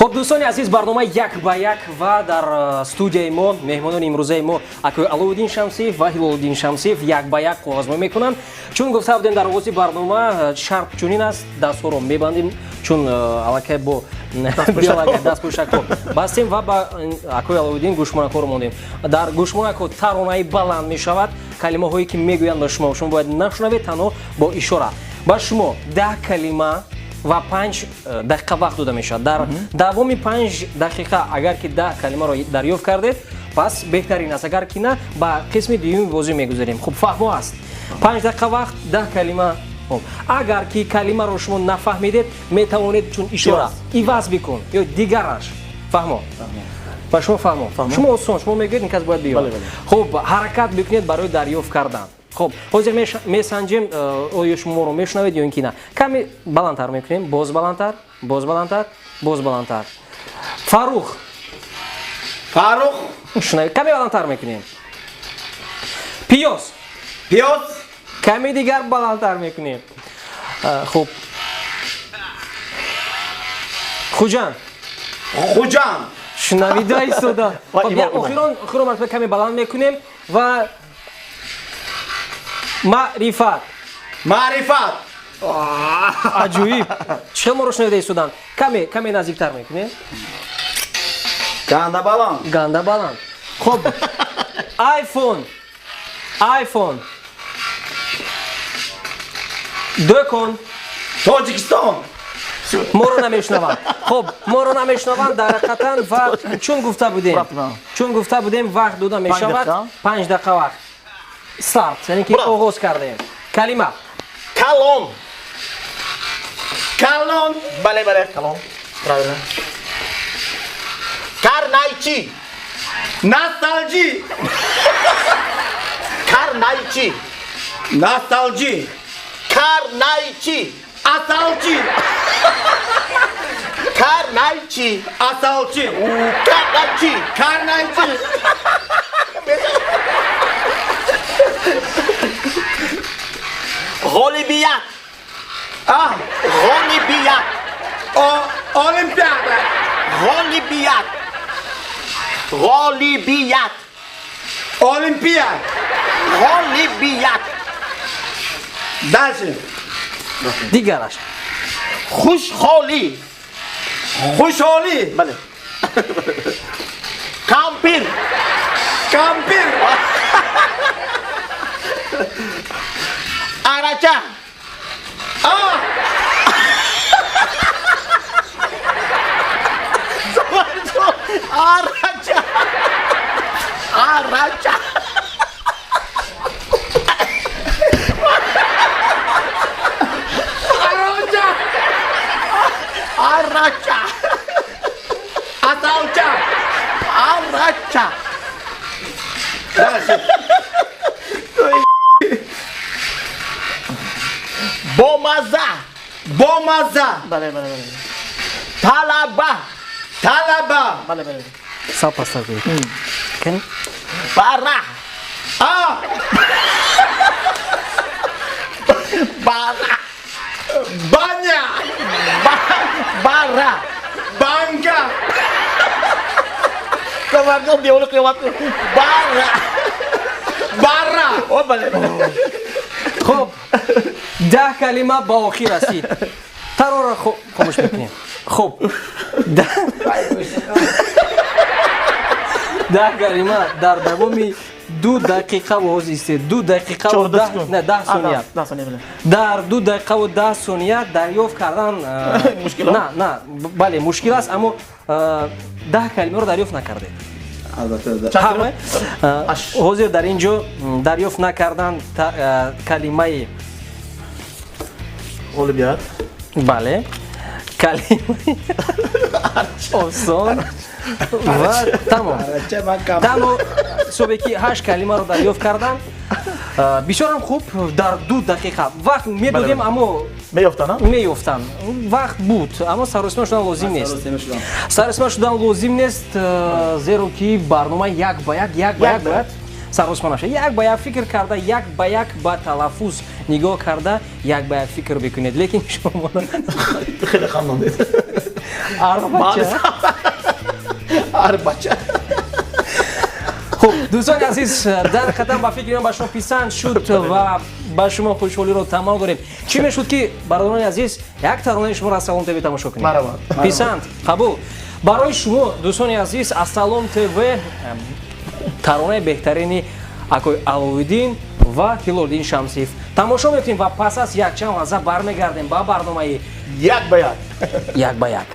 خب دوستان عزیز برنامه یک به یک و در استودیوی ما مهمانان امروزه ما اکوی علوالدین شمسی و هلالدین شمسی یک به یک آغاز میکنن. چون گفته بودیم در آغاز برنامه شرط چنین است دست‌ها رو میبندیم چون الکی با دست پوشک بستیم و با اکوی علوالدین گوشمانک‌ها رو موندیم. در گوشمانک‌ها ترانه‌ای بلند میشود، کلمه هایی که میگویند شما باید نشنوید تنها با اشاره. با شما 10 کلمه و 5 دقیقه وقت داده می شود. در دوام 5 دقیقه اگر که 10 کلمه را دریافت کردید پس بهترین است، اگر که نه با قسم دوم بازی میگذاریم. خب فهمو است 5 دقیقه وقت 10 کلمه. خب اگر که کلمه رو شما نفهمیدید می توانید چون اشاره عوض بکن یا دیگرش فهمو و شما فهمو شما آسان شما میگید این کس باید بیاد. خب حرکت بکنید برای دریافت کردن. خب حاضر میسنجیم آیا شما رو میشنوید یا اینکه نه. کمی بلندتر میکنیم، باز بلندتر، باز بلندتر، باز بلندتر. فاروق شنوید، کمی بلندتر میکنیم. پیاز کمی دیگر بلندتر میکنیم. خب خوجان شنوید ایستاده. خب اخیران مرتبه کمی بلند میکنیم و معرفت عجیب چه ما رو شنیده ایستادن. کمی نزدیکتر میکنیم. گنده بلند. خب آیفون دکن تاجیکستان ما رو نمیشنوند. خب ما رو نمیشنوند در حقیقتا و چون گفته بودیم وقت داده میشود 5 دقیقه وقت استارت یعنی که آغاز کردیم. کلمه کلون بله کلون کرنایچی ناستالژی اسالچی غالبیت داشته دیگرش خوشحالی بله کامپیر araca bomazza bale talaba bale sağ paslar koy. Kan parah banyak bangga kemarin dia udah lewat bara oh bale خب 10 کلمه با آخر رسید. ترا رو خاموش میکنیم. خب 10 کلمه در دوام 2 دقیقه و است. 2 دقیقه و 10 ثانیه. در 2 دقیقه و 10 ثانیه دریافت کردن مشکل نه بله مشکل است اما 10 کلمه رو دریافت نکردید. البته حاضر در اینجا دریافت نکردن کلمه غالبیت بله کلمه آسان و تمام صبحی 8 کلمه رو دریافت کردن. بسیار هم خوب در 2 دقیقه وقت میدادیم اما میافتن وقت بود اما سررسمی شدن لازم نیست. سررسمی شدن لازم نیست زیرا که برنامه یک به یک باید سررسمی نشه. یک به یک فکر کرده یک به یک با تلفظ نگاه کرده یک به یک فکر بکنید. لیکن شما خیلی خندید Арбача. Арбача. хуб дӯстони азиз дар қадам ба фикри ман ба шумо писанд шуд ва ба шумо хушҳолиро тамом дорем чӣ мешуд ки бародарони азиз як таронаи шуморо аз Салом ТВ тамошо кунем писанд қабул барои шумо дӯстони азиз аз Салом ТВ таронаи беҳтарини акои Аловиддин ва Ҳилолиддин Шамсиев тамошо мекунем ва пас аз якчанд лаҳза бармегардем ба барномаи Як ба як. як ба як.